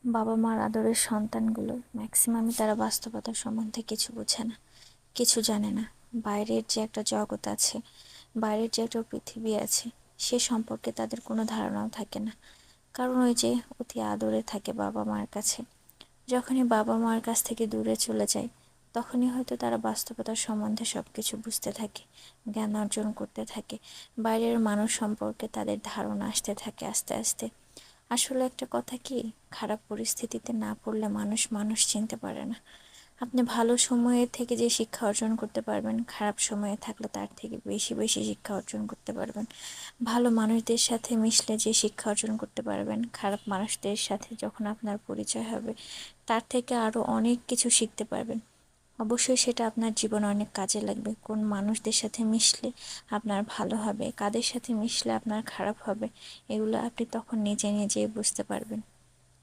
বাবা মার আদরের সন্তানগুলো ম্যাক্সিমামই তারা বাস্তবতা সম্বন্ধে কিছু বোঝে না, কিছু জানে না। বাইরের যে একটা জগৎ আছে, বাইরের যে একটা পৃথিবী আছে, সে সম্পর্কে তাদের কোনো ধারণাও থাকে না। কারণ ওই যে অতি আদরে থাকে বাবা মার কাছে। যখনই বাবা মার কাছ থেকে দূরে চলে যায়, তখনই হয়তো তারা বাস্তবতার সম্বন্ধে সব কিছু বুঝতে থাকে, জ্ঞান অর্জন করতে থাকে, বাইরের মানুষ সম্পর্কে তাদের ধারণা আসতে থাকে আস্তে আস্তে। আসলে একটা কথা কি, খারাপ পরিস্থিতিতে না পড়লে মানুষ মানুষ চিনতে পারে না। আপনি ভালো সময়ে থেকে যে শিক্ষা অর্জন করতে পারবেন, খারাপ সময়ে থাকলে তার থেকে বেশি বেশি শিক্ষা অর্জন করতে পারবেন। ভালো মানুষদের সাথে মিশলে যে শিক্ষা অর্জন করতে পারবেন, খারাপ মানুষদের সাথে যখন আপনার পরিচয় হবে, তার থেকে আরও অনেক কিছু শিখতে পারবেন। অবশ্যই সেটা আপনার জীবনে অনেক কাজে লাগবে। কোন মানুষদের সাথে মিশলে আপনার ভালো হবে, কাদের সাথে মিশলে আপনার খারাপ হবে, এগুলো আপনি তখন নিজে নিজেই বুঝতে পারবেন।